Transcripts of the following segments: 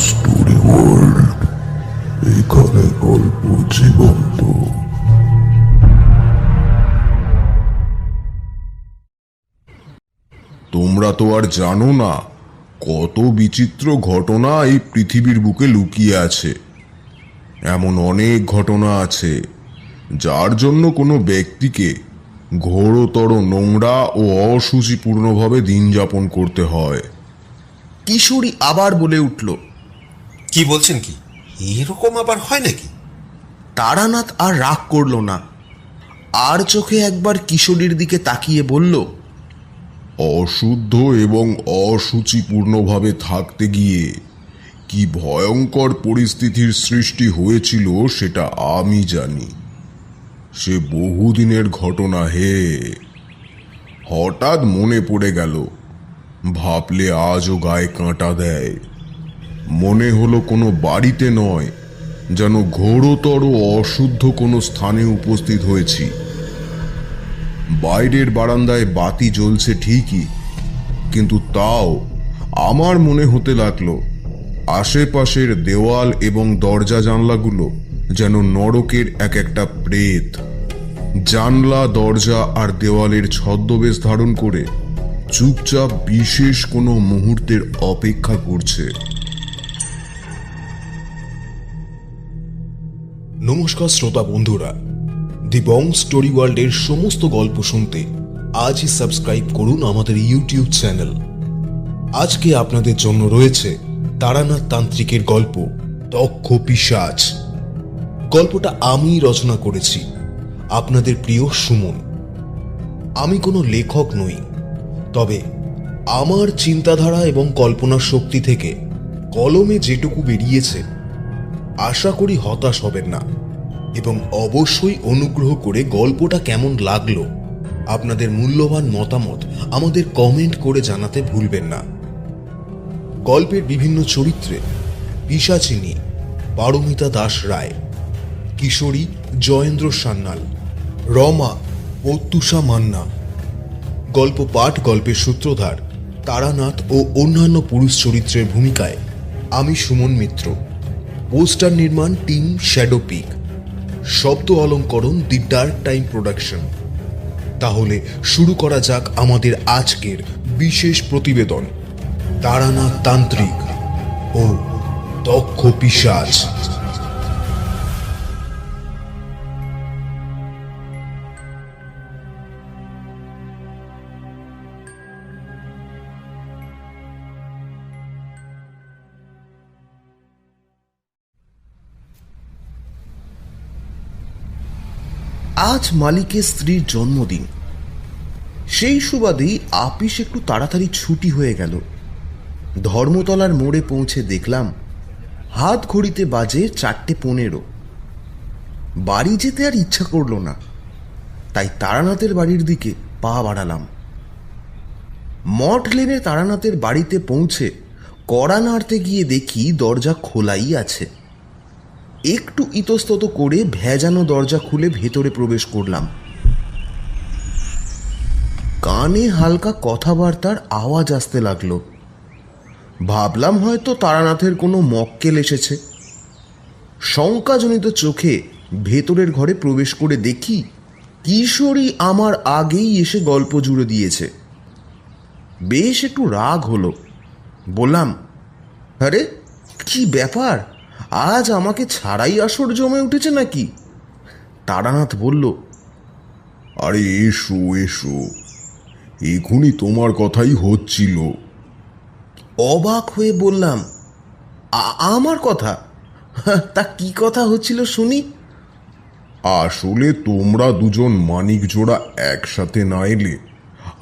Story world, এখানে গল্প জীবন্ত। তোমরা তো আর জানো না কত বিচিত্র ঘটনা এই পৃথিবীর বুকে লুকিয়ে আছে। এমন অনেক ঘটনা আছে যার জন্য কোনো ব্যক্তিকে ঘোরতর নোংরা ও অসুচিপূর্ণভাবে দিন যাপন করতে হয়। কিশোরী আবার বলে উঠল, কি বলছেন? কি এরকম আবার হয় নাকি? তারানাথ আর রাগ করল না, আর চোখে একবার কিশোরীর দিকে তাকিয়ে বলল, অশুদ্ধ এবং অসুচিপূর্ণভাবে থাকতে গিয়ে কি ভয়ঙ্কর পরিস্থিতির সৃষ্টি হয়েছিল সেটা আমি জানি। সে বহুদিনের ঘটনা হে। হঠাৎ মনে পড়ে গেল, ভাবলে আজও গায়ে কাঁটা দেয়। মনে হলো কোনো বাড়িতে নয়, যেন ঘোরতর অশুদ্ধ কোনো স্থানে উপস্থিত হয়েছি। বাইরের বারান্দায় বাতি জ্বলছে ঠিকই, কিন্তু তাও আমার মনে হতে লাগলো আশেপাশের দেওয়াল এবং দরজা জানলাগুলো যেন নরকের এক একটা প্রেত। জানলা, দরজা আর দেওয়ালের ছদ্মবেশ ধারণ করে চুপচাপ বিশেষ কোনো মুহূর্তের অপেক্ষা করছে। নমস্কার শ্রোতা বন্ধুরা, দি বং স্টোরি ওয়ার্ল্ডের সমস্ত গল্প শুনতে আজই সাবস্ক্রাইব করুন আমাদের ইউটিউব চ্যানেল। আজকে আপনাদের জন্য রয়েছে তারানাথ তান্ত্রিকের গল্প দক্ষ পিশাচ। গল্পটা আমি রচনা করেছি, আপনাদের প্রিয় সুমন। আমি কোনো লেখক নই, তবে আমার চিন্তাধারা এবং কল্পনা শক্তি থেকে কলমে যেটুকু বেরিয়েছে, আশা করি হতাশ হবেন না, এবং অবশ্যই অনুগ্রহ করে গল্পটা কেমন লাগলো আপনাদের মূল্যবান মতামত আমাদের কমেন্ট করে জানাতে ভুলবেন না। গল্পের বিভিন্ন চরিত্রে পিশাচিনী পারমিতা দাস রায়, কিশোরী জয়েন্দ্র সান্যাল, রমা প্রত্যুষা মান্না। গল্প পাঠ, গল্পের সূত্রধার তারানাথ ও অন্যান্য পুরুষ চরিত্রের ভূমিকায় আমি সুমন মিত্র। পোস্টার নির্মাণ টিম শ্যাডো পিক। শব্দ অলঙ্করণ দি ডার্ক টাইম প্রোডাকশন। তাহলে শুরু করা যাক আমাদের আজকের বিশেষ প্রতিবেদন, তারানাথ তান্ত্রিক ও দক্ষ পিশাচ। আজ মালিকের স্ত্রীর জন্মদিন। সেই সুবাদেই আপিস একটু তাড়াতাড়ি ছুটি হয়ে গেল। ধর্মতলার মোড়ে পৌঁছে দেখলাম হাত ঘড়িতে বাজে 4:15। বাড়ি যেতে আর ইচ্ছা করল না, তাই তারানাথের বাড়ির দিকে পা বাড়ালাম। মঠ লেনে তারানাথের বাড়িতে পৌঁছে কড়া নাড়তে গিয়ে দেখি দরজা খোলাই আছে। একটু ইতস্তত করে ভেজানো দরজা খুলে ভেতরে প্রবেশ করলাম। কানে হালকা কথাবার্তার আওয়াজ আসতে লাগলো। ভাবলাম হয়তো তারানাথের কোনো মক্কেল এসেছে। শঙ্কাজনিত চোখে ভেতরের ঘরে প্রবেশ করে দেখি কিশোরী আমার আগেই এসে গল্প জুড়ে দিয়েছে। বেশ একটু রাগ হলো। বললাম, আরে কি ব্যাপার, আজ আমাকে ছাড়াই আসর জমে উঠেছে নাকি? তারানাথ বলল, আরে এসো এসো, এখনই তোমার কথাই হচ্ছিল। অবাক হয়ে বললাম, আমার কথা? তা কি কথা হচ্ছিল শুনি। আসলে তোমরা দুজন মানিক জোড়া একসাথে না এলে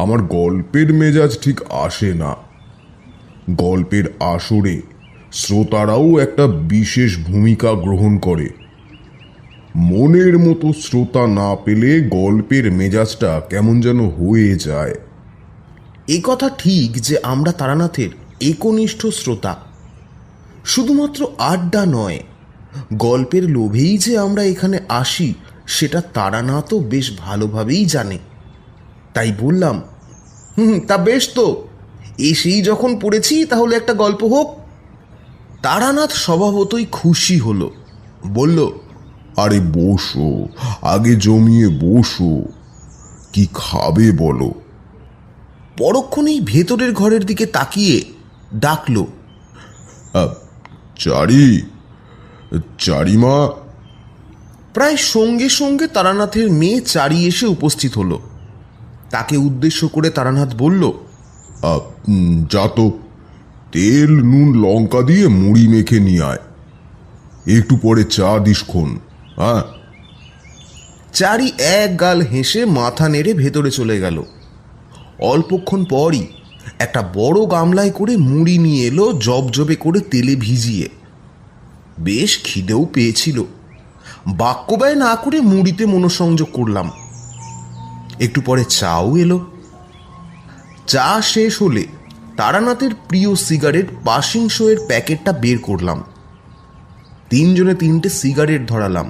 আমার গল্পের মেজাজ ঠিক আসে না। গল্পের আসরে শ্রোতারাও একটা বিশেষ ভূমিকা গ্রহণ করে। মনের মতো শ্রোতা না পেলে গল্পের মেজাজটা কেমন যেন হয়ে যায়। এ কথা ঠিক যে আমরা তারানাথের একনিষ্ঠ শ্রোতা। শুধুমাত্র আড্ডা নয়, গল্পের লোভেই যে আমরা এখানে আসি সেটা তারানাথও বেশ ভালোভাবেই জানে। তাই বললাম, তা বেশ তো, এসেই যখন পড়েছি তাহলে একটা গল্প হোক। তারানাথ স্বভাবতই খুশি হলো, বলল, আরে বসো, আগে জমিয়ে বসো। কি খাবে বলো? পরক্ষণেই ভেতরের ঘরের দিকে তাকিয়ে ডাকলো, চারি, চারিমা। প্রায় সঙ্গে সঙ্গে তারানাথের মেয়ে চারি এসে উপস্থিত হলো। তাকে উদ্দেশ্য করে তারানাথ বলল, যা তো, তেল নুন লঙ্কা দিয়ে মুড়ি মেখে নিয়ে আয়, একটু পরে চা দিসক্ষণ। হ্যাঁ। চারি এক গাল হেসে মাথা নেড়ে ভেতরে চলে গেল। অল্পক্ষণ পরই একটা বড় গামলায় করে মুড়ি নিয়ে এলো, জবজবে করে তেলে ভিজিয়ে। বেশ খিদেও পেয়েছিল, বাক্য ব্যয় না করে মুড়িতে মনোসংযোগ করলাম। একটু পরে চাও এলো। চা শেষ হলে তারানাথের প্রিয় সিগারেট পাসিং শোয়ের প্যাকেটটা বের করলাম। তিনজনে তিনটে সিগারেট ধরালাম।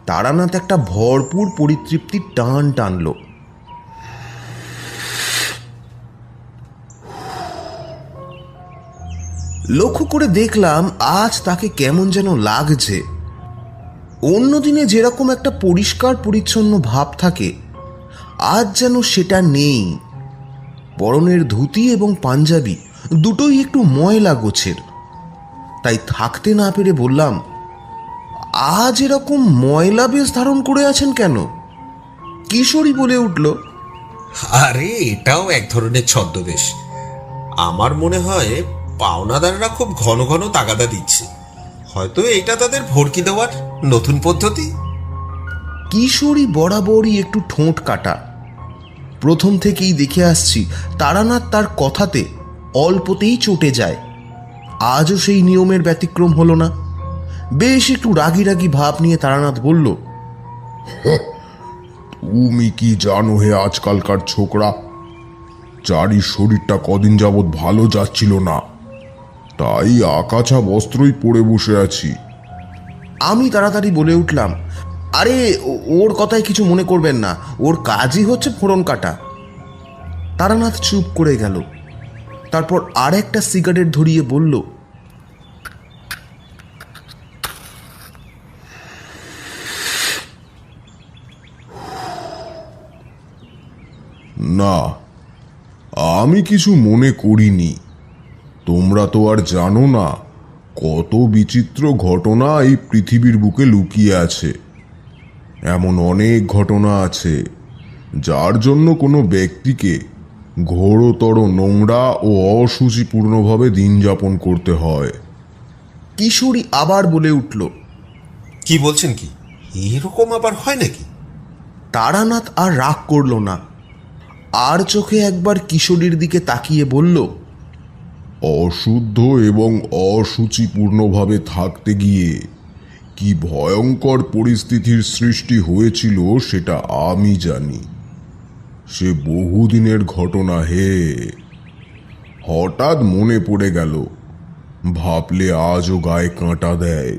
তারানাথ একটা ভরপুর পরিতৃপ্তির টান টানল। লক্ষ্য করে দেখলাম আজ তাকে কেমন যেন লাগছে। অন্যদিনে যেরকম একটা পরিষ্কার পরিচ্ছন্ন ভাব থাকে, আজ যেন সেটা নেই। পরনের ধুতি এবং পাঞ্জাবি দুটোই একটু ময়লা গোছের। তাই থাকতে না পেরে বললাম, আজ এরকম ময়লা বেশ ধারণ করে আছেন কেন? কিশোরী বলে উঠল, আরে এটাও এক ধরনের ছদ্মবেশ। আমার মনে হয় পাওনাদাররা খুব ঘন ঘন তাগাদা দিচ্ছে, হয়তো এটা তাদের ভরকি দেওয়ার নতুন পদ্ধতি। কিশোরী বরাবরই একটু ঠোঁট কাটা। প্রথম থেকেই দেখে আসছি তারানাথ তার কথাতে অল্পতেই চটে যায়। আজও সেই নিয়মের ব্যতিক্রম হলো না। বেশ একটু রাগি রাগি ভাব নিয়ে তারানাথ বলল, তুমি কি জানো হে আজকালকার ছোকরা, চারির শরীরটা কদিন যাবৎ ভালো যাচ্ছিল না, তাই আকাছা বস্ত্রই পরে বসে আছি। আমি তাড়াতাড়ি বলে উঠলাম, আরে ওর কথায় কিছু মনে করবেন না, ওর কাজই হচ্ছে ফোড়ন কাটা। তারানাথ চুপ করে গেল। তারপর আর একটা সিগারেট ধরিয়ে বলল, না, আমি কিছু মনে করিনি। তোমরা তো আর জানো না কত বিচিত্র ঘটনা এই পৃথিবীর বুকে লুকিয়ে আছে। এমন অনেক ঘটনা আছে যার জন্য কোনো ব্যক্তিকে ঘোরতর নোংরা ও অসুচিপূর্ণভাবে দিন যাপন করতে হয়। কিশোরী আবার বলে উঠল। কি বলছেন কি? এরকম আবার হয় নাকি? তারানাথ আর রাগ করল না, আর চোখে একবার কিশোরীর দিকে তাকিয়ে বলল, অশুদ্ধ এবং অসুচিপূর্ণভাবে থাকতে গিয়ে কি ভয়ঙ্কর পরিস্থিতির সৃষ্টি হয়েছিল সেটা আমি জানি। সে বহুদিনের ঘটনা হে। হঠাৎ মনে পড়ে গেল, ভাবলে আজও গায়ে কাঁটা দেয়।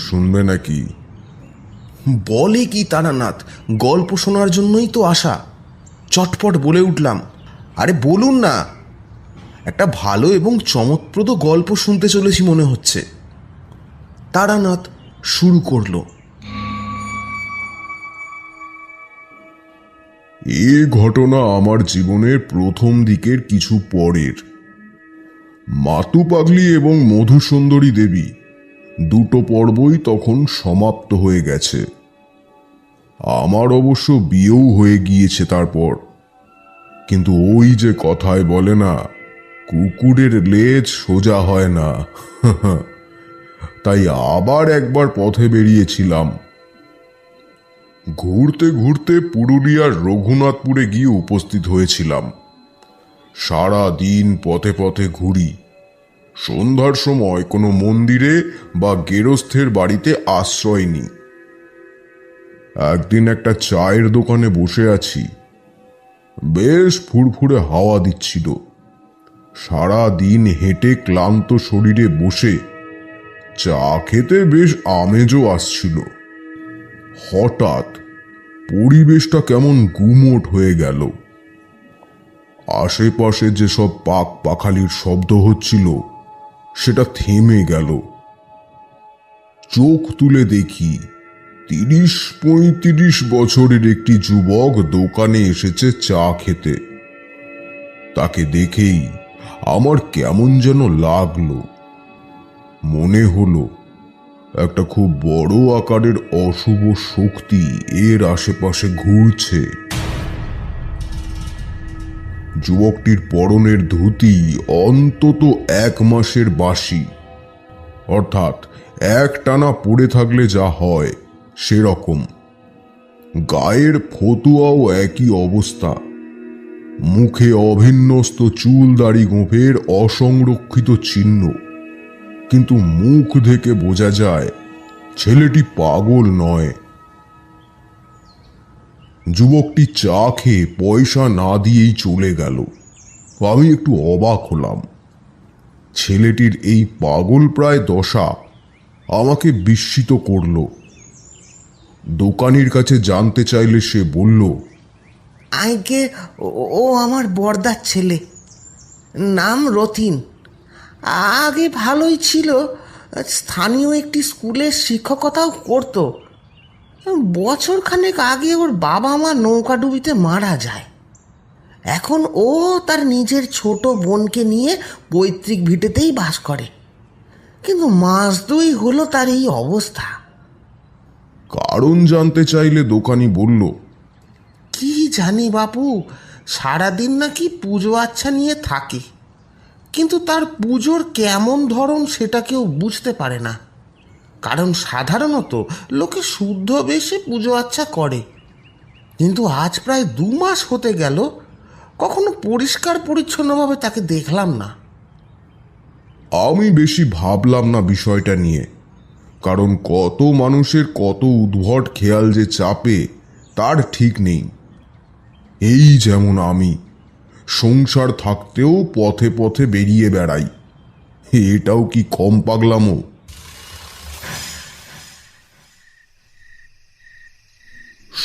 শুনবে নাকি? বলে কি তারানাথ, গল্প শোনার জন্যই তো আসা। চটপট বলে উঠলাম, আরে বলুন না, একটা ভালো এবং চমৎপ্রদ গল্প শুনতে চলেছি মনে হচ্ছে। তারানাথ শুরু করল। এ ঘটনা আমার জীবনের প্রথম দিকের কিছু পরের। মাতু পাগলি এবং মধুসুন্দরী দেবী দুটো পর্বই তখন সমাপ্ত হয়ে গেছে। আমার অবশ্য বিয়েও হয়ে গিয়েছে তারপর। কিন্তু ওই যে কথায় বলে না, কুকুরের লেজ সোজা হয় না। তাই আবার একবার পথে বেরিয়েছিলাম। ঘুরতে ঘুরতে পুরুলিয়ার রঘুনাথপুরে গিয়ে উপস্থিত হয়েছিলাম। সারা দিন পথে পথে ঘুরি। সন্ধ্যার সময় কোনো মন্দিরে বা গেরস্থের বাড়িতে আশ্রয় নিই। একদিন একটা চায়ের দোকানে বসে আছি। বেশ ফুরফুরে হাওয়া দিচ্ছিল। সারা দিন হেঁটে ক্লান্ত শরীরে বসে চা খেতে বেশ আমেজও আসছিল। হঠাৎ পরিবেশটা কেমন গুমোট হয়ে গেল। আশেপাশে যেসব পাক পাখালির শব্দ হচ্ছিল সেটা থেমে গেল। চোখ তুলে দেখি 30-35 বছরের একটি যুবক দোকানে এসেছে চা খেতে। তাকে দেখেই আমার কেমন যেন লাগলো। মনে হলো একটা খুব বড় আকারের অশুভ শক্তি এর আশেপাশে ঘুরছে। যুবকটির পরনের ধুতি অন্তত 1 মাসের বাসি, অর্থাৎ একটানা পড়ে থাকলে যা হয় সেরকম। গায়ের ফতুয়াও একই অবস্থা। মুখে অভিন্যস্ত চুল দাড়ি গোঁফের অসংরক্ষিত চিহ্ন, কিন্তু মুখ দেখে বোঝা যায় ছেলেটি পাগল নয়। যুবকটি চা খেয়ে পয়সা না দিয়েই চলে গেল। আমি একটু অবাক হলাম। ছেলেটির এই পাগল প্রায় দশা আমাকে বিস্মিত করল। দোকানির কাছে জানতে চাইলে সে বলল, আগে ও আমার বড়দার ছেলে, নাম রতিন। আগে ভালোই ছিল, স্থানীয় একটি স্কুলের শিক্ষকতাও করতো। বছরখানেক আগে ওর বাবা মা নৌকাডুবিতে মারা যায়। এখন ও তার নিজের ছোট বোনকে নিয়ে পৈতৃক ভিটেতেই বাস করে, কিন্তু 2 মাস হলো তার এই অবস্থা। কারণ জানতে চাইলে দোকানি বলল, কি জানি বাপু, সারাদিন নাকি পুজো আচ্ছা নিয়ে থাকে, কিন্তু তার পুজোর কেমন ধরন সেটা কেউ বুঝতে পারে না। কারণ সাধারণত লোকে শুদ্ধ বেশে পুজো আচ্ছা করে, কিন্তু আজ প্রায় 2 মাস হতে গেল কখনো পরিষ্কার পরিচ্ছন্নভাবে তাকে দেখলাম না। আমি বেশি ভাবলাম না বিষয়টা নিয়ে, কারণ কত মানুষের কত উদ্ভট খেয়াল যে চাপে তার ঠিক নেই। এই যেমন আমি সংসার থাকতেও পথে পথে বেরিয়ে বেড়াই, এটাও কি কম পাগলামো?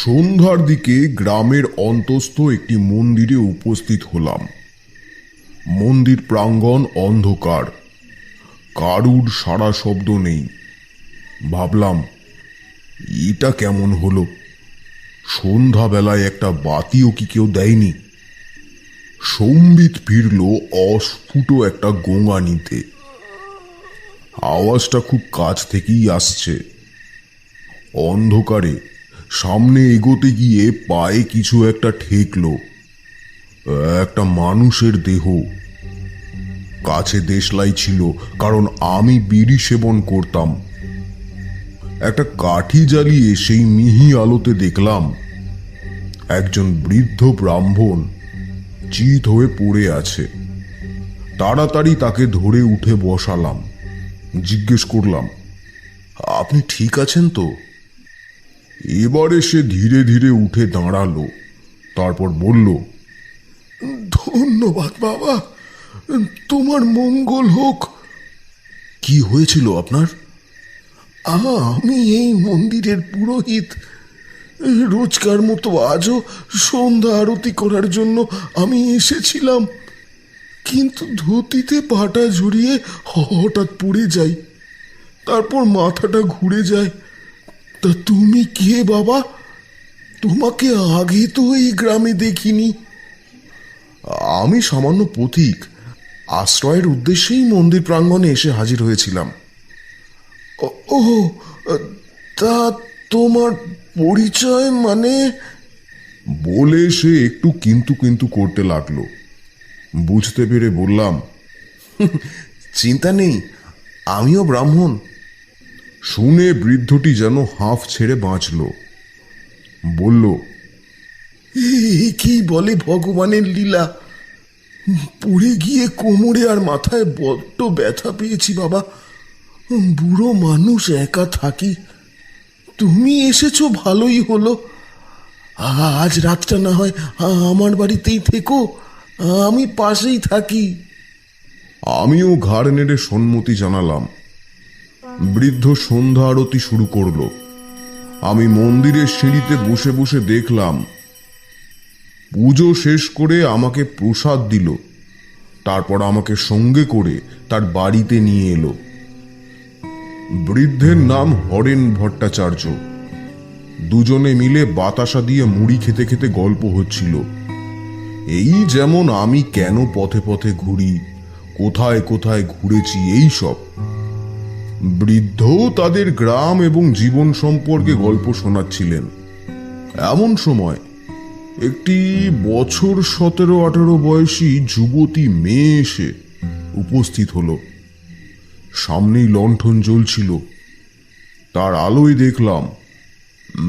সন্ধ্যার দিকে গ্রামের অন্তস্থ একটি মন্দিরে উপস্থিত হলাম। মন্দির প্রাঙ্গণ অন্ধকার, কারুর সাড়া শব্দ নেই। ভাবলাম, এটা কেমন হলো? সন্ধ্যাবেলায় একটা বাতিও কি কেউ দেয়নি? সম্বিত ফিরল অস্ফুট একটা গোঙা নিতে। আওয়াজটা খুব কাছ থেকেই আসছে। অন্ধকারে সামনে এগোতে গিয়ে পায়ে কিছু একটা ঠেকলো। একটা মানুষের দেহ। কাছে দেশলাই ছিল, কারণ আমি বিড়ি সেবন করতাম। একটা কাঠি জ্বালিয়ে সেই মিহি আলোতে দেখলাম একজন বৃদ্ধ ব্রাহ্মণ চিত হয়ে পড়ে আছে। তাড়াতাড়ি তাকে ধরে উঠে বসালাম। জিজ্ঞেস করলাম, আপনি ঠিক আছেন তো? এবারে সে ধীরে ধীরে উঠে দাঁড়ালো। তারপর বলল, ধন্যবাদ বাবা, তোমার মঙ্গল হোক। কি হয়েছিল আপনার? আমি এই মন্দিরের পুরোহিত। রোজকার মতো আজও সন্ধ্যা আরতি করার জন্য আমি এসেছিলাম, কিন্তু ধুতিতে পাটা ঝরিয়ে হঠাৎ পড়ে যাই, তারপর মাথাটা ঘুরে যায়। তা তুমি কে বাবা? তোমাকে আগে তো এই গ্রামে দেখিনি। আমি সামান্য পথিক, আশ্রয়ের উদ্দেশ্যেই মন্দির প্রাঙ্গণে এসে হাজির হয়েছিলাম। ও, তা তোমার পরিচয় মানে? বলে সে একটু কিন্তু কিন্তু করতে লাগলো। বুঝতে পেরে বললাম, চিন্তা নেই, আমিও ব্রাহ্মণ। শুনে বৃদ্ধটি যেন হাঁফ ছেড়ে বাঁচল। বলল, কি বলে ভগবানের লীলা! পড়ে গিয়ে কোমরে আর মাথায় বড্ড ব্যথা পেয়েছি বাবা। বুড়ো মানুষ, একা থাকি। তুমি এসেছো ভালোই হলো। আজ রাতটা না হয় আমার বাড়িতেই থেকো, আমি পাশেই থাকি। আমিও ঘাড় নেড়ে সম্মতি জানালাম। বৃদ্ধ সন্ধ্যা আরতি শুরু করলো। আমি মন্দিরের সিঁড়িতে বসে বসে দেখলাম। পুজো শেষ করে আমাকে প্রসাদ দিল, তারপর আমাকে সঙ্গে করে তার বাড়িতে নিয়ে এলো। বৃদ্ধের নাম হরেন ভট্টাচার্য। দুজনে মিলে বাতাসা দিয়ে মুড়ি খেতে খেতে গল্প হচ্ছিল। এই যেমন আমি কেন পথে পথে ঘুরি, কোথায় কোথায় ঘুরেছি, এই সব। বৃদ্ধও তাদের গ্রাম এবং জীবন সম্পর্কে গল্প শোনাচ্ছিলেন। এমন সময় একটি বছর 17-18 বয়সী যুবতী মেয়ে এসে উপস্থিত হলো। সামনেই লণ্ঠন জ্বলছিল, তার আলোয় দেখলাম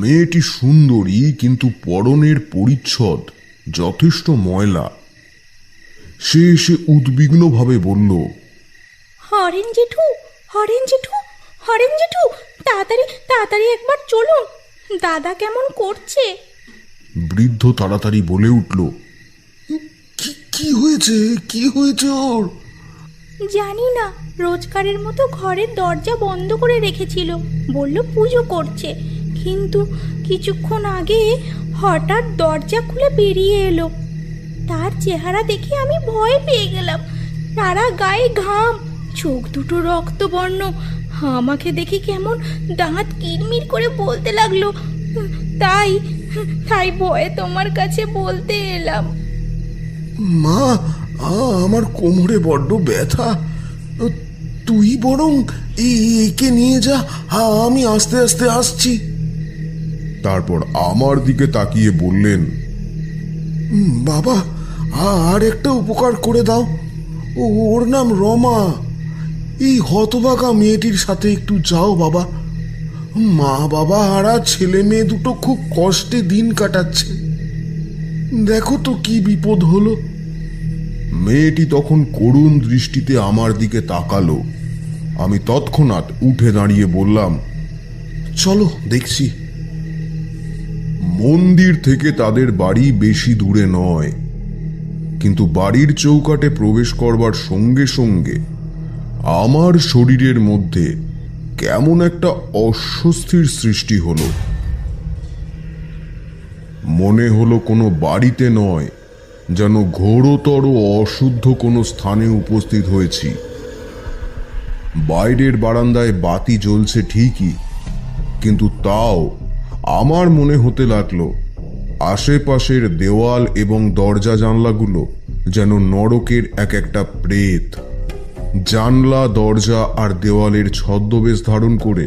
মেয়েটি সুন্দরী, কিন্তু পরনের পরিচ্ছদ যথেষ্ট ময়লা। সে এসে উদ্বিগ্নভাবে বলল, হরেন জেঠু, হরেন জেঠু, হরেন জেঠু, তাড়াতাড়ি তাড়াতাড়ি একবার চলুন, দাদা কেমন করছে। বৃদ্ধ তাড়াতাড়ি বলে উঠল, কি হয়েছে, কি হয়েছে ওর? জানি না, রোজকারের মতো ঘরের দরজা বন্ধ করে রেখেছিল, বলল পুজো করছে, কিন্তু কিছুক্ষণ আগে হঠাৎ দরজা খুলে বেরিয়ে এলো। তার চেহারা দেখে আমি ভয় পেয়ে গেলাম। সারা গায়ে ঘাম, চোখ দুটো রক্তবর্ণ। আমাকে দেখে কেমন দাঁত কিরমির করে বলতে লাগলো। তাই তাই ভয়ে তোমার কাছে বলতে এলাম। মা, আমার কোমরে বড্ড ব্যথা, তুই বরং একে নিয়ে যা, আমি আস্তে আস্তে আসছি। তারপর আমার দিকে তাকিয়ে বললেন, বাবা, আর একটা উপকার করে দাও। ওর নাম রমা। এই হতভাগা মেয়েটির সাথে একটু যাও বাবা। মা বাবা আর ছেলে মেয়ে দুটো খুব কষ্টে দিন কাটাচ্ছে। দেখো তো কি বিপদ হলো। মেয়েটি তখন করুণ দৃষ্টিতে আমার দিকে তাকালো। আমি তৎক্ষণাৎ উঠে দাঁড়িয়ে বললাম, চলো দেখছি। মন্দির থেকে তাদের বাড়ি বেশি দূরে নয়, কিন্তু বাড়ির চৌকাটে প্রবেশ করবার সঙ্গে সঙ্গে আমার শরীরের মধ্যে কেমন একটা অস্বস্তির সৃষ্টি হলো। মনে হলো কোনো বাড়িতে নয়, যেন ঘোরতর অশুদ্ধ কোনো স্থানে উপস্থিত হয়েছি। বাইরের বারান্দায় বাতি জ্বলছে ঠিকই, কিন্তু তাও আমার মনে হতে লাগলো আশেপাশের দেওয়াল এবং দরজা জানলাগুলো যেন নরকের এক একটা প্রেত। জানলা, দরজা আর দেওয়ালের ছদ্মবেশ ধারণ করে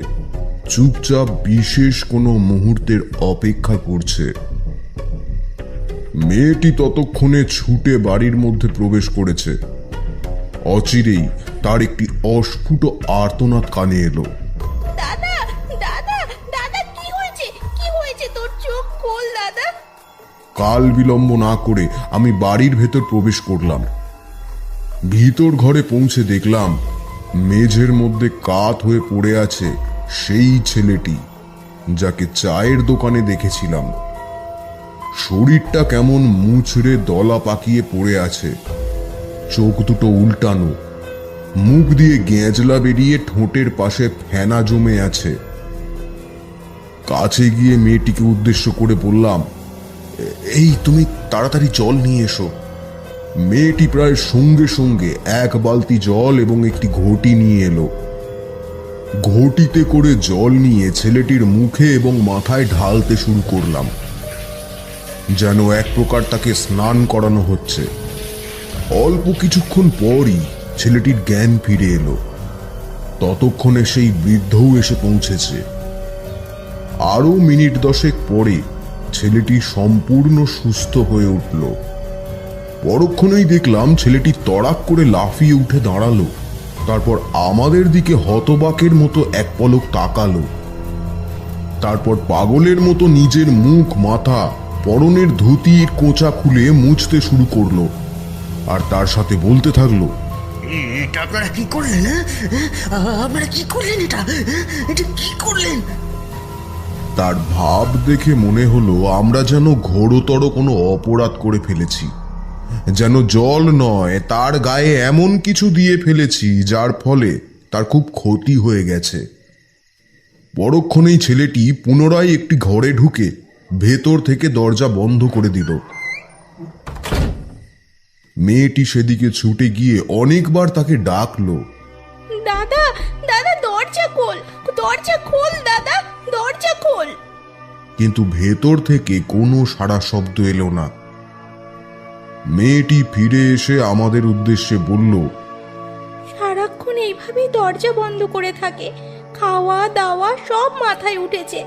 চুপচাপ বিশেষ কোনো মুহূর্তের অপেক্ষা করছে। মেয়েটি ততক্ষণে ছুটে বাড়ির মধ্যে প্রবেশ করেছে। অচিরেই তার একটি অস্ফুট আর্তনাদ কানে এলো। দাদা, দাদা, দাদা, কি হয়েছে, কি হয়েছে? তোর চোখ খোল দাদা। কাল বিলম্ব না করে আমি বাড়ির ভেতর প্রবেশ করলাম। ভিতর ঘরে পৌঁছে দেখলাম মেঝের মধ্যে কাত হয়ে পড়ে আছে সেই ছেলেটি যাকে চায়ের দোকানে দেখেছিলাম। শরীরটা কেমন মুচড়ে দলা পাকিয়ে পড়ে আছে, চোখ দুটো উল্টানো, মুখ দিয়ে গেঁজলা বেরিয়ে ঠোঁটের পাশে ফেনা জমে আছে। কাছে গিয়ে মেয়েটিকে উদ্দেশ্য করে বললাম, এই তুমি তাড়াতাড়ি জল নিয়ে এসো। মেয়েটি প্রায় সঙ্গে সঙ্গে এক বালতি জল এবং একটি ঘটি নিয়ে এলো। ঘটিতে করে জল নিয়ে ছেলেটির মুখে এবং মাথায় ঢালতে শুরু করলাম, যেন এক প্রকার তাকে স্নান করানো হচ্ছে। অল্প কিছুক্ষণ পরই ছেলেটির জ্ঞান ফিরে এলো। ততক্ষণে সেই বৃদ্ধও এসে পৌঁছেছে। আরো মিনিট 10 পরে ছেলেটি সম্পূর্ণ সুস্থ হয়ে উঠল। পরক্ষণেই দেখলাম ছেলেটি তড়াক করে লাফিয়ে উঠে দাঁড়ালো, তারপর আমাদের দিকে হতবাকের মতো এক পলক তাকালো। তারপর পাগলের মতো নিজের মুখ, মাথা, পরনের ধুতির কোঁচা খুলে মুছতে শুরু করলো, আর তার সাথে বলতে থাকলো, এটা আপনারা কি করলেন? আপনারা কি করলেন? এটা কি করলেন? তার ভাব দেখে মনে হলো আমরা যেন ঘোরতর কোনো অপরাধ করে ফেলেছি, যেন জল নয় তার গায়ে এমন কিছু দিয়ে ফেলেছি যার ফলে তার খুব ক্ষতি হয়ে গেছে। পরক্ষণেই ছেলেটি পুনরায় একটি ঘরে ঢুকে ভেতর থেকে দরজা বন্ধ করে দিল। মেয়েটি সেদিকে ছুটে গিয়ে অনেকবার তাকে ডাকলো, দাদা দাদা দরজা খোল, দরজা খোল দাদা, দরজা খোল। কিন্তু ভেতর থেকে কোনো সাড়া শব্দ এলো না। মেয়েটি ফিরে এসে আমাদের উদ্দেশ্যে বলল, সারাক্ষণ এইভাবেই দরজা বন্ধ করে থাকে, খাওয়া দাওয়া সব মাথায় উঠেছে।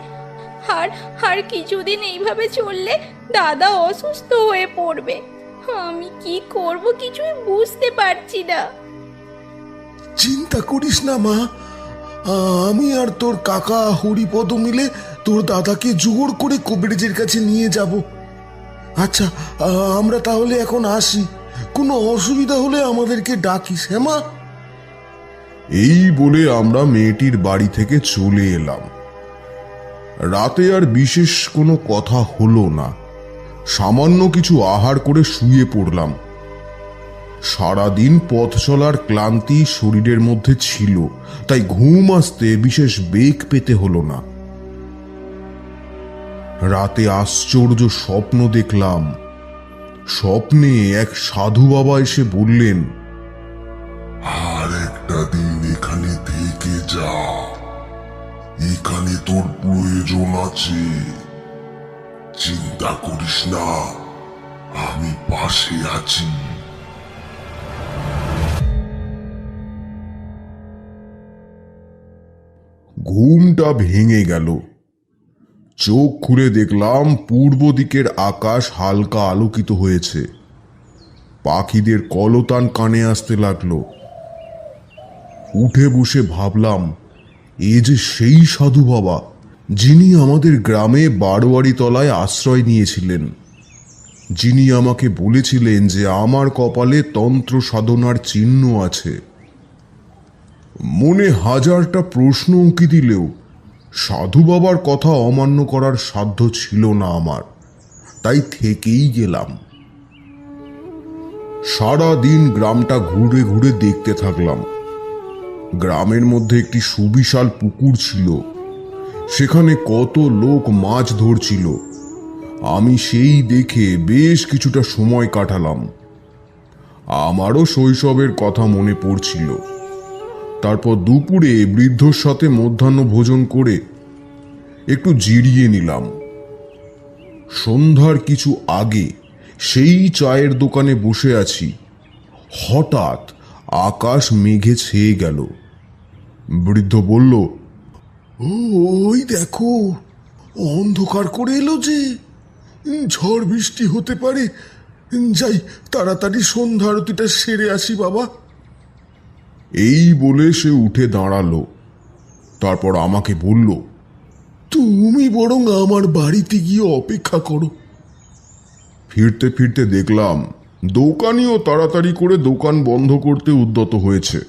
আর কিছুদিন এইভাবে চললে দাদা অসুস্থ হয়ে পড়বে। আমি কি করব কিছুই বুঝতে পারছি না। চিন্তা করিস না মা, আমি আর তোর কাকা হরিপদ মিলে তোর দাদাকে জোর করে কবিরাজের কাছে নিয়ে যাব। আচ্ছা, আমরা তাহলে এখন আসি, কোনো অসুবিধা হলে আমাদেরকে ডাকিস, হ্যাঁ মা? এই বলে আমরা মেয়েটির বাড়ি থেকে চলে এলাম। রাতে আর বিশেষ কোনো কথা হলো না, সামান্য কিছু আহার করে শুয়ে পড়লাম। সারাদিন পথ চলার ক্লান্তি শরীরের মধ্যে ছিল, তাই ঘুম আসতে বিশেষ বেগ পেতে হলো না। রাতে আশ্চর্য স্বপ্ন দেখলাম। স্বপ্নে এক সাধু বাবা এসে বললেন, আর একটা দিন এখানে থেকে যা, এখানে তোর প্রয়োজন আছে। চিন্তা করিস না, আমি পাশে আছি। ঘুমটা ভেঙে গেল। চোখ খুলে দেখলাম পূর্ব দিকের আকাশ হালকা আলোকিত হয়েছে, পাখিদের কলতান কানে আসতে লাগলো। উঠে বসে ভাবলাম, এ যে সেই সাধু বাবা যিনি আমাদের গ্রামে বারোয়ারি তলায় আশ্রয় নিয়েছিলেন, যিনি আমাকে বলেছিলেন যে আমার কপালে তন্ত্র সাধনার চিহ্ন আছে। মনে হাজারটা প্রশ্ন উঁকি দিলেও সাধু বাবার কথা অমান্য করার সাধ্য ছিল না আমার, তাই থেকেই গেলাম। সারা দিন গ্রামটা ঘুরে ঘুরে দেখতে থাকলাম। গ্রামের মধ্যে একটি সুবিশাল পুকুর ছিল, সেখানে কত লোক মাছ ধরছিল। আমি সেই দেখে বেশ কিছুটা সময় কাটালাম। আমারও শৈশবের কথা মনে পড়ছিল। তারপর দুপুরে বৃদ্ধর সাথে মধ্যাহ্ন ভোজন করে একটু জিরিয়ে নিলাম। সন্ধ্যার কিছু আগে সেই চায়ের দোকানে বসে আছি, হঠাৎ আকাশ মেঘে ছেয়ে গেল। বৃদ্ধ বলল, ওই দেখো, অন্ধকার করে এলো যে, ঝড় বৃষ্টি হতে পারে। যাই, তাড়াতাড়ি সন্ধ্যা আরতিটা সেরে আসি বাবা। এই বলে সে উঠে দাঁড়ালো। তারপর আমাকে বলল, তুমি বরং আমার বাড়িতে গিয়ে অপেক্ষা করো। ফিরতে ফিরতে দেখলাম দোকানিও তাড়াতাড়ি করে দোকান বন্ধ করতে উদ্যত হয়েছে।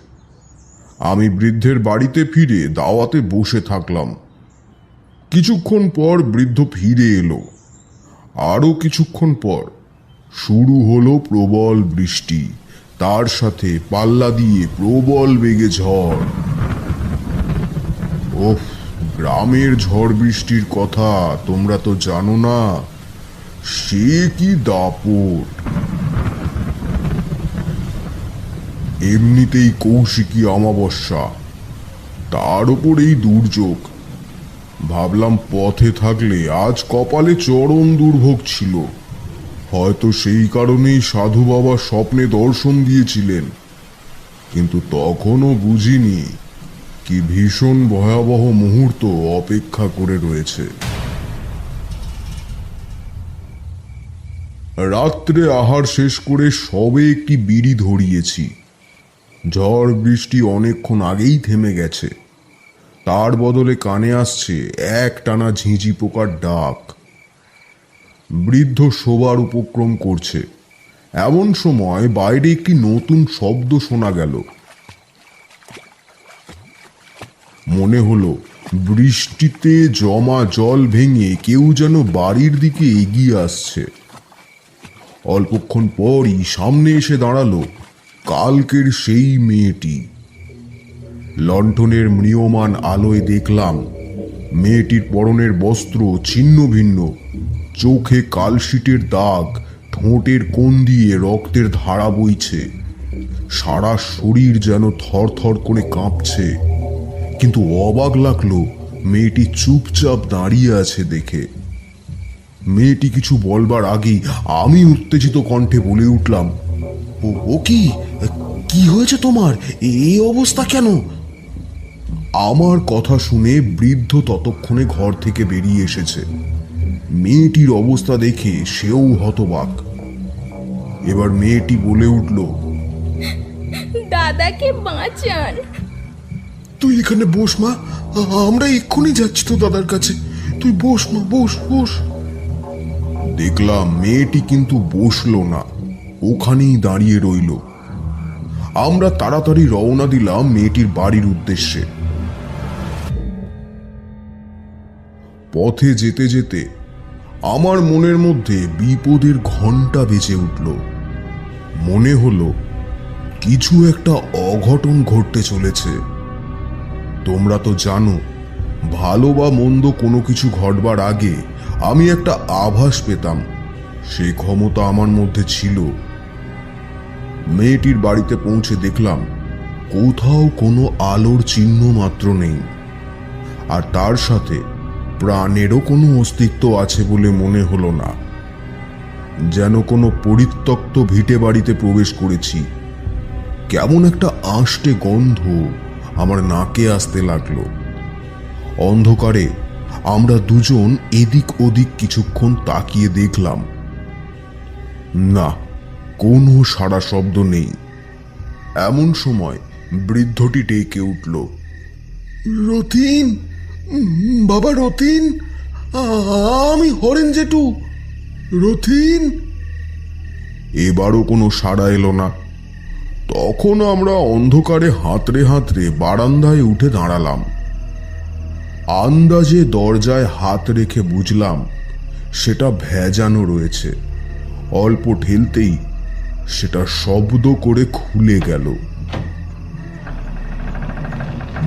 আমি বৃদ্ধের বাড়িতে ফিরে দাওয়াতে বসে থাকলাম। কিছুক্ষণ পর বৃদ্ধ ফিরে এলো। আরও কিছুক্ষণ পর শুরু হলো প্রবল বৃষ্টি, তার সাথে পাল্লা দিয়ে প্রবল বেগে ঝড়। ওহ, গ্রামের ঝড় বৃষ্টির কথা তোমরা তো জানো না, সে কি দাপট। এমনিতেই কৌশিকী অমাবস্যা, তার উপর এই দুর্যোগ। ভাবলাম পথে থাকলে আজ কপালে চরম দুর্ভোগ ছিল, হয়তো সেই কারণেই সাধু বাবা স্বপ্নে দর্শন দিয়েছিলেন। কিন্তু তখনও বুঝিনি কি ভীষণ ভয়াবহ মুহূর্ত অপেক্ষা করে রয়েছে। রাত্রে আহার শেষ করে সবে একটি বিড়ি ধরিয়েছি। ঝড় বৃষ্টি অনেকক্ষণ আগেই থেমে গেছে, তার বদলে কানে আসছে একটানা ঝিঁঝি পোকার ডাক। বৃদ্ধ শোবার উপক্রম করছে, এমন সময় বাইরে একটি নতুন শব্দ শোনা গেল। মনে হলো বৃষ্টিতে জমা জল ভেঙে কেউ যেন বাড়ির দিকে এগিয়ে আসছে। অল্পক্ষণ পরই সামনে এসে দাঁড়ালো কালকের সেই মেয়েটি। লণ্ঠনের ম্রিয়মান আলোয় দেখলাম মেয়েটির পরনের বস্ত্র ছিন্ন ভিন্ন, চোখে কালশিটের দাগ, ঠোঁটের কোণ দিয়ে রক্তের ধারা বইছে, সারা শরীর যেন থরথর করে কাঁপছে। কিন্তু অবাক লাগলো মেয়েটি চুপচাপ দাঁড়িয়ে আছে দেখে। মেয়েটি কিছু বলবার আগেই আমি উত্তেজিত কণ্ঠে বলে উঠলাম, ও কি কি হয়েছে তোমার? এই অবস্থা কেন? আমার কথা শুনে বৃদ্ধ ততক্ষণে ঘর থেকে বেরিয়ে এসেছে। মেয়েটির অবস্থা দেখে সেও হতবাক। এবার মেয়েটি বলে উঠল, দাদাকে বাঁচান। তুই এখানে বস মা, আমরা এক্ষুনি যাচ্ছি তো দাদার কাছে। তুই বস মা, বস বস। দেখলাম মেয়েটি কিন্তু বসলো না, ওখানেই দাঁড়িয়ে রইল। আমরা তাড়াতাড়ি রওনা দিলাম মেয়েটির বাড়ির উদ্দেশ্যে। পথে যেতে যেতে আমার মনের মধ্যে বিপদের ঘন্টা বেজে উঠল। মনে হলো কিছু একটা অঘটন ঘটতে চলেছে। তোমরা তো জানো, ভালো বা মন্দ কোনো কিছু ঘটবার আগে আমি একটা আভাস পেতাম, সেই ক্ষমতা আমার মধ্যে ছিল। মেয়েটির বাড়িতে পৌঁছে দেখলাম কোথাও কোনো আলোর চিহ্ন মাত্র নেই, আর তার সাথে প্রাণেরও কোনো অস্তিত্ব আছে বলে মনে হলো না। যেন কোনো পরিত্যক্ত ভিটে বাড়িতে প্রবেশ করেছি। কেমন একটা আঁশটে গন্ধ আমার নাকে আসতে লাগলো। অন্ধকারে আমরা দুজন এদিক ওদিক কিছুক্ষণ তাকিয়ে দেখলাম, না, কোনো সাড়া শব্দ নেই। এমন সময় বৃদ্ধটি ডেকে উঠল, রতিন, বাবা রতিন, আমি হরেন জেঠু। রতিন। এবারও কোনো সাড়া এলো না। তখন আমরা অন্ধকারে হাতড়ে হাতড়ে বারান্দায় উঠে দাঁড়ালাম। আন্দাজে দরজায় হাত রেখে বুঝলাম সেটা ভেজানো রয়েছে। অল্প ঠেলতেই সেটা শব্দ করে খুলে গেল।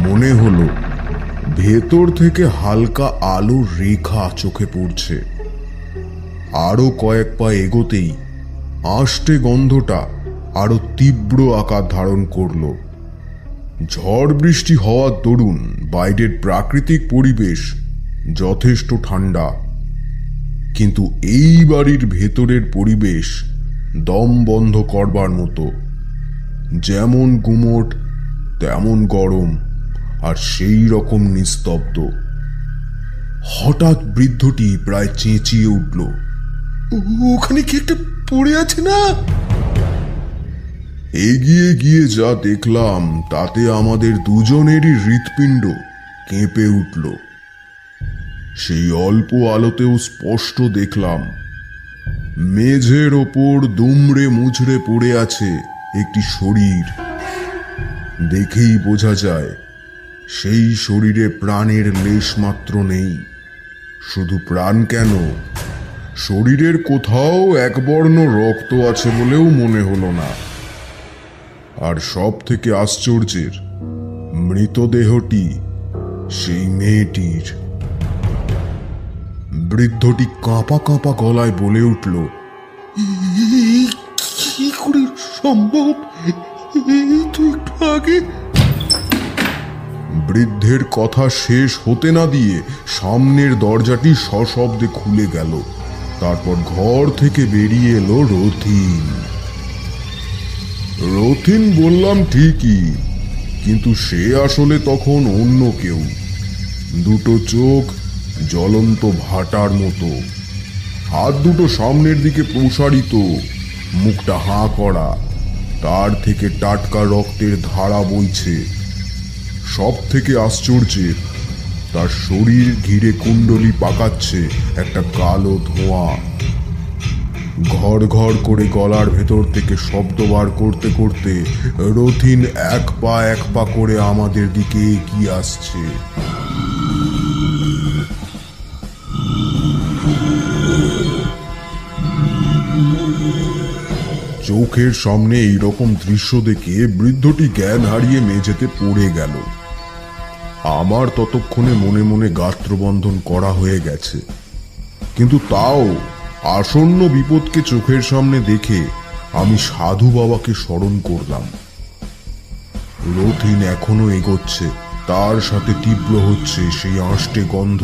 মনে হলো ভেতর থেকে হালকা আলোর রেখা চোখে পড়ছে। আরো কয়েক পা এগোতেই আঁশটে গন্ধটা আরো তীব্র আকার ধারণ করল। ঝড় বৃষ্টি হওয়ার দরুন বাইরের প্রাকৃতিক পরিবেশ যথেষ্ট ঠান্ডা, কিন্তু এই বাড়ির ভেতরের পরিবেশ দম বন্ধ করবার মতো। যেমন গুমোট তেমন গরম, আর সেই রকম নিস্তব্ধ। হঠাৎ বৃদ্ধটি প্রায় চেঁচিয়ে উঠল, ওখানে কি একটা পড়ে আছে না? এগিয়ে গিয়ে যা দেখলাম তাতে আমাদের দুজনেরই হৃৎপিণ্ড কেঁপে উঠল। সেই অল্প আলোতেও স্পষ্ট দেখলাম মেঝের ওপর দুমড়ে মুচড়ে পড়ে আছে একটি শরীর। দেখেই বোঝা যায় সেই শরীরে প্রাণের লেশ মাত্র নেই। শুধু প্রাণ কেন, শরীরের কোথাও একবর্ণ রক্ত আছে বলেও মনে হলো না। আর সব থেকে আশ্চর্যের, মৃতদেহটি সেই মেয়েটির। বৃদ্ধটি কাঁপা কাঁপা গলায় বলে উঠল, কি করে সম্ভব? এই তো একটু আগে। বৃদ্ধের কথা শেষ হতে না দিয়ে সামনের দরজাটি সশব্দে খুলে গেল। তারপর ঘর থেকে বেরিয়ে এলো রথিন। রথিন বললাম ঠিকই, কিন্তু সে আসলে তখন অন্য কেউ। দুটো চোখ জ্বলন্ত ভাটার মতো, হাত দুটো সামনের দিকে প্রসারিত, মুখটা হাঁ করা, তার থেকে টাটকা রক্তের ধারা বইছে। সব থেকে আশ্চর্যের, তার শরীর ঘিরে কুণ্ডলি পাকাচ্ছে একটা কালো ধোঁয়া। ঘর ঘর করে গলার ভেতর থেকে শব্দ বার করতে করতে রথিন এক পা করে আমাদের দিকে এগিয়ে আসছে। চোখের সামনে এইরকম দৃশ্য দেখে বৃদ্ধটি জ্ঞান হারিয়ে মেঝেতে পড়ে গেল। আমার ততক্ষণে মনে মনে গাত্রবন্ধন করা হয়ে গেছে, কিন্তু তাও আসন্ন বিপদকে চোখের সামনে দেখে আমি সাধু বাবাকে স্মরণ করলাম। রথিন এখনো এগোচ্ছে, তার সাথে তীব্র হচ্ছে সেই আঁশটে গন্ধ।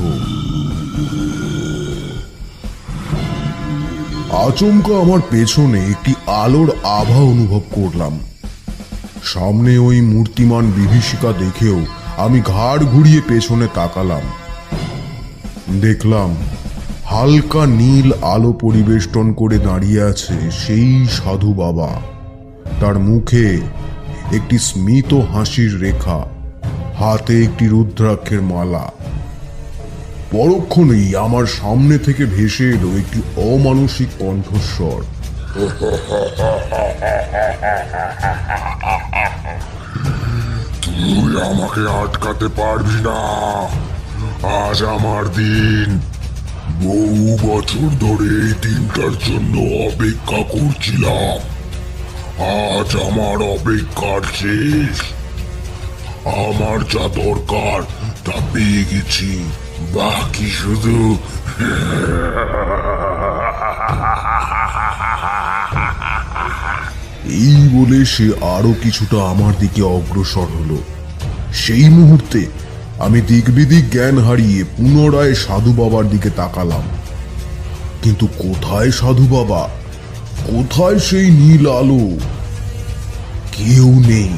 আচমকা আমার পেছনে একটি আলোর আভা অনুভব করলাম। সামনে ওই মূর্তিমান বিভীষিকা দেখেও আমি ঘাড় ঘুরিয়ে পেছনে তাকালাম। দেখলাম হালকা নীল আলো পরিবেষ্টন করে দাঁড়িয়ে আছে সেই সাধু বাবা। তার মুখে একটি স্মিত হাসির রেখা, হাতে একটি রুদ্রাক্ষের মালা। পরক্ষণেই আমার সামনে থেকে ভেসে এলো একটি অমানসিক কণ্ঠস্বর। তুই আমাকে আটকাতে পারবি না, আজ আমার দিন। বহু বছর ধরে এই দিনটার জন্য অপেক্ষা করছিলাম, আজ আমার অপেক্ষার শেষ। আমার যা দরকার তা পেয়ে গেছি, বাকি শুধু এই বলে সে আরো কিছুটা আমার দিকে অগ্রসর হলো। সেই মুহূর্তে আমি দিকবিদিক জ্ঞান হারিয়ে পুনরায় সাধু বাবার দিকে তাকালাম। কিন্তু কোথায় সাধু বাবা, কোথায় সেই নীল আলো? কেউ নেই,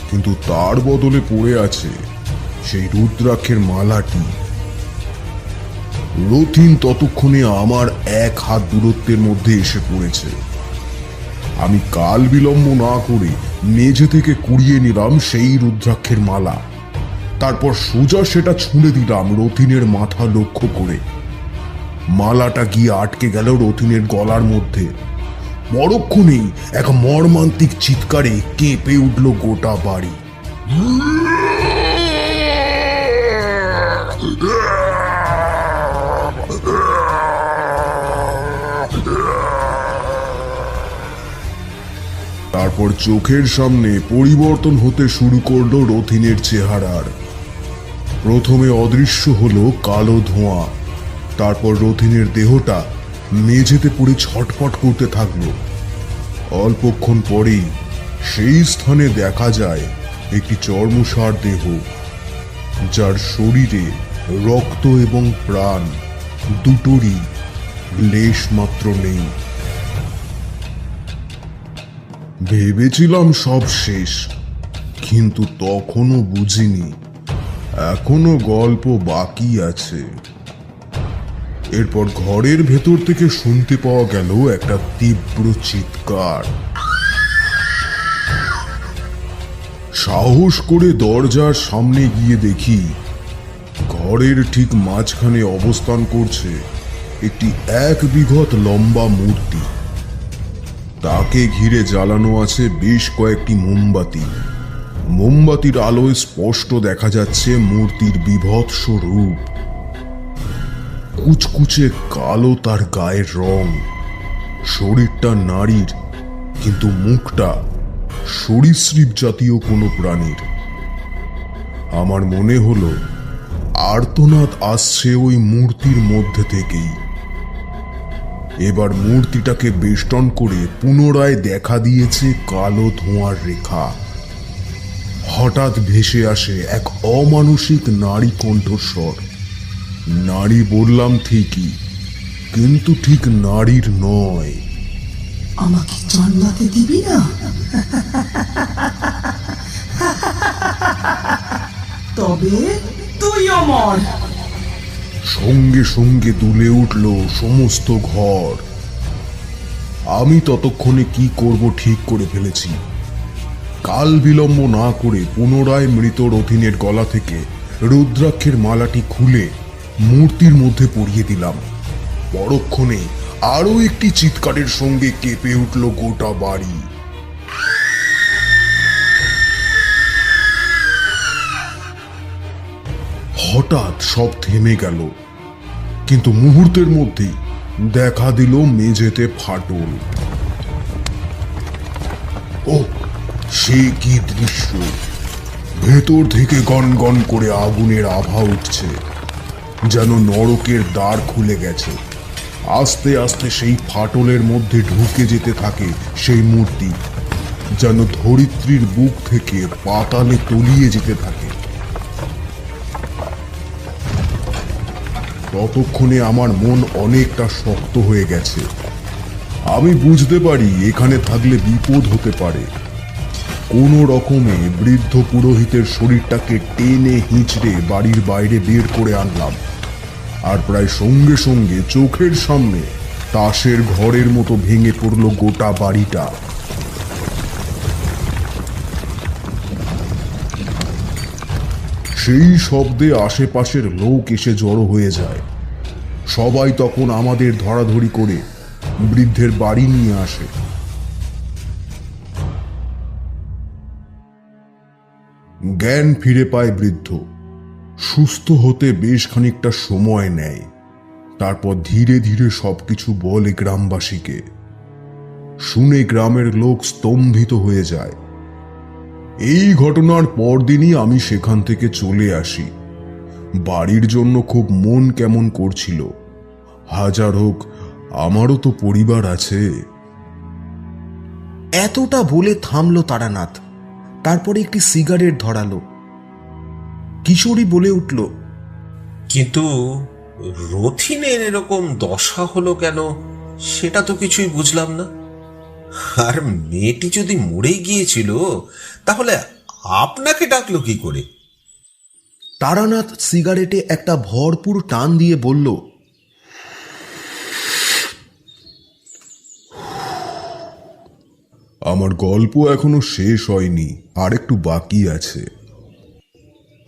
কিন্তু তার বদলে পড়ে আছে সেই রুদ্রাক্ষের মালাটি। রথিন ততক্ষণে আমার এক হাত দূরত্বের মধ্যে এসে পড়েছে। আমি কাল বিলম্ব না করে মেঝে থেকে কুড়িয়ে নিলাম সেই রুদ্রাক্ষের মালা। তারপর সোজা সেটা ছুঁড়ে দিলাম রথিনের মাথা লক্ষ্য করে। মালাটা গিয়ে আটকে গেল রথিনের গলার মধ্যে। পরক্ষণেই এক মর্মান্তিক চিৎকারে কেঁপে উঠল গোটা বাড়ি। তারপর চোখের সামনে পরিবর্তন হতে শুরু করলো রথিনের চেহারার। প্রথমে অদৃশ্য হলো কালো ধোঁয়া, তারপর রথিনের দেহটা মেঝেতে পড়ে ছটফট করতে থাকলো। অল্পক্ষণ পরেই সেই স্থানে দেখা যায় একটি চর্মসার দেহ, যার শরীরে রক্ত এবং প্রাণ দুটোরই লেশ মাত্র নেই। ভেবেছিলাম সব শেষ, কিন্তু তখনও বুঝিনি এখনো গল্প বাকি আছে। এরপর ঘরের ভেতর থেকে শুনতে পাওয়া গেল একটা তীব্র চিৎকার। সাহস করে দরজার সামনে গিয়ে দেখি ঘরের ঠিক মাঝখানে অবস্থান করছে একটি 1 বিঘত লম্বা মূর্তি। তাকে ঘিরে জ্বালানো আছে বেশ কয়েকটি মোমবাতি। মোমবাতির আলোয় স্পষ্ট দেখা যাচ্ছে মূর্তির বীভৎস রূপ। কুচকুচে কালো তার গায়ের রং, শরীরটা নারীর, কিন্তু মুখটা সরীসৃপ জাতীয় কোনো প্রাণীর। আমার মনে হলো আর্তনাদ আসছে ওই মূর্তির মধ্যে থেকেই। এবার মূর্তিটাকে বেষ্টন করে পুনরায় দেখা দিয়েছে কালো ধোঁয়ার রেখা। হঠাৎ ভেসে আসে এক অমানসিক নারী কণ্ঠস্বর। নারী বললাম ঠিকই, কিন্তু ঠিক নারীর নয়। আমাকে জন্মাতে দিবি না? তবে তুইও মর। সঙ্গে সঙ্গে দুলে উঠল সমস্ত ঘর। আমি ততক্ষণে কি করব ঠিক করে ফেলেছি। কাল বিলম্ব না করে পুনরায় মৃত রথিনের গলা থেকে রুদ্রাক্ষের মালাটি খুলে মূর্তির মধ্যে পরিয়ে দিলাম। পরক্ষণে আরো একটি চিৎকারের সঙ্গে কেঁপে উঠল গোটা বাড়ি। হঠাৎ সব থেমে গেল, কিন্তু মুহূর্তের মধ্যেই দেখা দিল মেঝেতে ফাটল। ও সে কি দৃশ্য! ভেতর থেকে গনগন করে আগুনের আভা উঠছে, যেন নরকের দ্বার খুলে গেছে। আস্তে আস্তে সেই ফাটলের মধ্যে ঢুকে যেতে থাকে সেই মূর্তি, যেন ধরিত্রীর বুক থেকে পাতালে তলিয়ে যেতে থাকে। ততক্ষণে আমার মন অনেকটা শক্ত হয়ে গেছে। আমি বুঝতে পারি এখানে থাকলে বিপদ হতে পারে। কোনো রকমে বৃদ্ধ পুরোহিতের শরীরটাকে টেনে হিঁচড়ে বাড়ির বাইরে বের করে আনলাম, আর প্রায় সঙ্গে সঙ্গে চোখের সামনে তাসের ঘরের মতো ভেঙে পড়ল গোটা বাড়িটা। সেই শব্দে আশেপাশের লোক এসে জড়ো হয়ে যায়। সবাই তখন আমাদের ধরাধরি করে বৃদ্ধের বাড়ি নিয়ে আসে। জ্ঞান ফিরে পায় বৃদ্ধ। সুস্থ হতে বেশ খানিকটা সময় নেয়। তারপর ধীরে ধীরে সবকিছু বলে গ্রামবাসীকে। শুনে গ্রামের লোক স্তম্ভিত হয়ে যায়। এই ঘটনার পরদিনই আমি সেখান থেকে চলে আসি। বাড়ির জন্য খুব মন কেমন করছিল। হাজার হোক, আমারও তো পরিবার আছে। এতটা বলে থামল তারানাথ। তারপরে একটি সিগারেট ধরালো। কিশোরী বলে উঠল, কিন্তু রথিনের এরকম দশা হলো কেন, সেটা তো কিছুই বুঝলাম না। আর মেয়েটি যদি মরেই গিয়েছিল, তাহলে আপনাকে ডাকলো কি করে? তারানাথ সিগারেটে একটা ভরপুর টান দিয়ে বলল, আমার গল্প এখনো শেষ হয়নি, আর একটু বাকি আছে।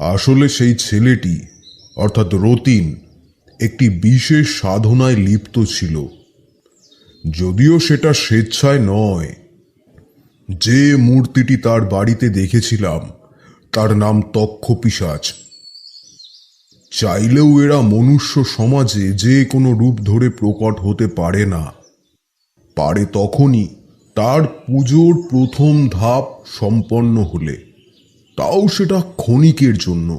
আসলে সেই ছেলেটি অর্থাৎ রতিন একটি বিশেষ সাধনায় লিপ্ত ছিল, যদিও সেটা স্বেচ্ছায় নয়। যে মূর্তিটি তার বাড়িতে দেখেছিলাম তার নাম তক্ষপিশাচ। চাইলেও এরা মনুষ্য সমাজে যে কোনো রূপ ধরে প্রকট হতে পারে না। পারে তখনই তার পুজোর প্রথম ধাপ সম্পন্ন হলে, তাও সেটা ক্ষণিকের জন্য।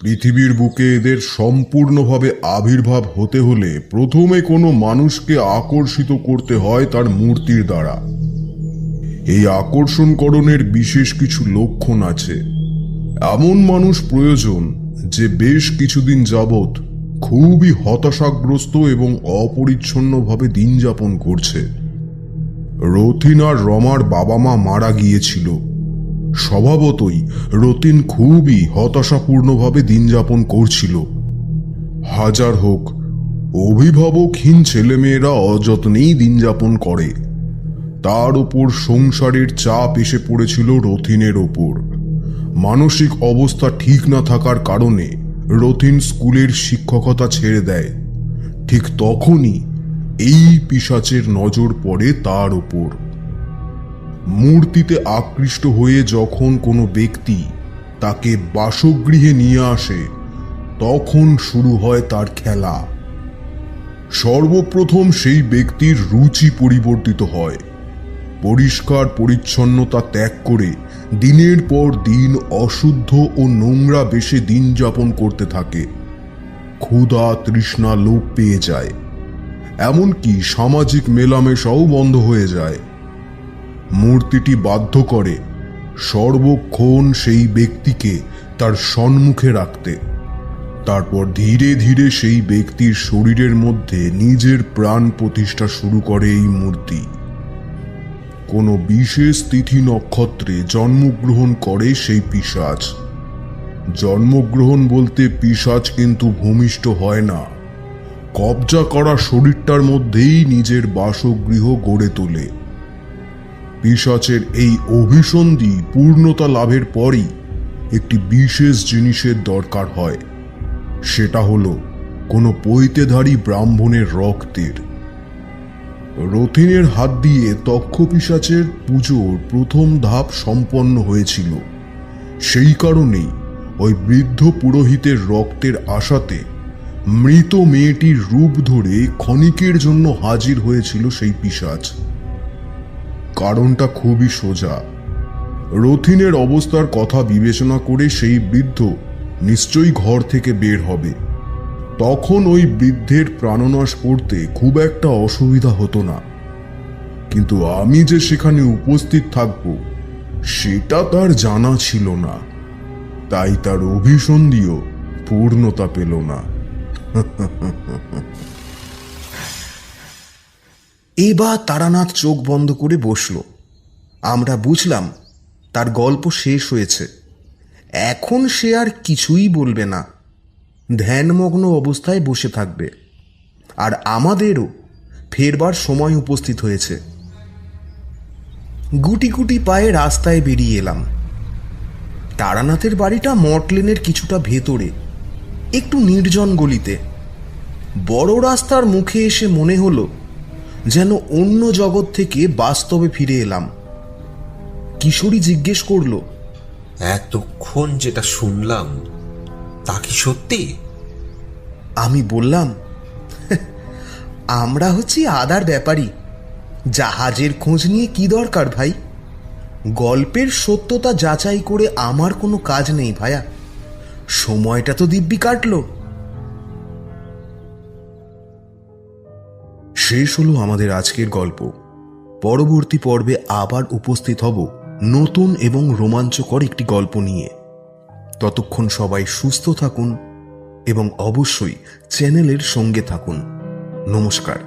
পৃথিবীর বুকে এদের সম্পূর্ণভাবে আবির্ভাব হতে হলে প্রথমে কোনো মানুষকে আকর্ষিত করতে হয় তার মূর্তির দ্বারা। এই আকর্ষণকরণের বিশেষ কিছু লক্ষণ আছে। এমন মানুষ প্রয়োজন যে বেশ কিছুদিন যাবৎ খুবই হতাশাগ্রস্ত এবং অপরিচ্ছন্নভাবে দিন যাপন করছে। রতিন আর রমার বাবা মা মারা গিয়েছিল। স্বভাবতই রতিন খুবই হতাশাপূর্ণভাবে দিন যাপন করছিল। হাজার হোক, অভিভাবকহীন ছেলেমেয়েরা অযত্নেই দিন যাপন করে। তার ওপর সংসারের চাপ এসে পড়েছিল রতিনের ওপর। মানসিক অবস্থা ঠিক না থাকার কারণে রতিন স্কুলের শিক্ষকতা ছেড়ে দেয়। ঠিক তখনই এই পিশাচের নজর পড়ে তার ওপর। মূর্তিতে আকৃষ্ট হয়ে যখন কোনো ব্যক্তি তাকে বাসগৃহে নিয়ে আসে, তখন শুরু হয় তার খেলা। সর্বপ্রথম সেই ব্যক্তির রুচি পরিবর্তিত হয়। পরিষ্কার পরিচ্ছন্নতা ত্যাগ করে দিনের পর দিন অশুদ্ধ ও নোংরা বেশে দিন যাপন করতে থাকে। ক্ষুধা তৃষ্ণা লোপ পেয়ে যায়। এমনকি সামাজিক মেলামেশাও বন্ধ হয়ে যায়। মূর্তিটি বাধ্য করে সর্বক্ষণ সেই ব্যক্তিকে তার সম্মুখে রাখতে। তারপর ধীরে ধীরে সেই ব্যক্তির শরীরের মধ্যে নিজের প্রাণ প্রতিষ্ঠা শুরু করে এই মূর্তি। কোনো বিশেষ তিথি নক্ষত্রে জন্মগ্রহণ করে সেই পিশাচ। জন্মগ্রহণ বলতে পিশাচ কিন্তু ভূমিষ্ঠ হয় না, কবজা করা শরীরটার মধ্যেই নিজের বাসগৃহ গড়ে তোলে। পিশাচের এই অভিসন্ধি পূর্ণতা লাভের পরই একটি বিশেষ জিনিসের দরকার হয়। সেটা হলো কোনো পৈতেধারী ব্রাহ্মণের রক্তের। রতিনের হাত দিয়ে তক্ষপিশাচের পুজোর প্রথম ধাপ সম্পন্ন হয়েছিল। সেই কারণেই ওই বৃদ্ধ পুরোহিতের রক্তের আশাতে মৃত মেয়েটির রূপ ধরে ক্ষণিকের জন্য হাজির হয়েছিল সেই পিশাচ। কারণটা খুবই সোজা। রতিনের অবস্থার কথা বিবেচনা করে সেই বৃদ্ধ নিশ্চয়ই ঘর থেকে বের হবে। তখন ওই বৃদ্ধের প্রাণনাশ করতে খুব একটা অসুবিধা হতো না, কিন্তু আমি যে সেখানে উপস্থিত থাকব সেটা তার জানা ছিল না, তাই তার অভিসন্ধিও পূর্ণতা পেল না। এবার তারানাথ চোখ বন্ধ করে বসল। আমরা বুঝলাম তার গল্প শেষ হয়েছে। এখন সে আর কিছুই বলবে না, ধ্যানমগ্ন অবস্থায় বসে থাকবে। আর আমাদেরও ফেরবার সময় উপস্থিত হয়েছে। গুটি গুটি পায়ে রাস্তায় বেরিয়ে এলাম। তারানাথের বাড়িটা মটলেনের কিছুটা ভেতরে, একটু নির্জন গলিতে। বড় রাস্তার মুখে এসে মনে হলো যেন অন্য জগৎ থেকে বাস্তবে ফিরে এলাম। কিশোরী জিজ্ঞেস করলো, এতক্ষণ যেটা শুনলাম তা কি সত্যি? আমি বললাম, আমরা হচ্ছি আদার ব্যাপারী, জাহাজের খোঁজ নিয়ে কি দরকার ভাই? গল্পের সত্যতা যাচাই করে আমার কোনো কাজ নেই ভাইয়া, সময়টা তো দিব্যি কাটলো। শেষ হলো আমাদের আজকের গল্প। পরবর্তী পর্বে আবার উপস্থিত হব নতুন এবং রোমাঞ্চকর একটি গল্প নিয়ে। ততক্ষণ সবাই সুস্থ থাকুন এবং অবশ্যই চ্যানেলের সঙ্গে থাকুন। নমস্কার।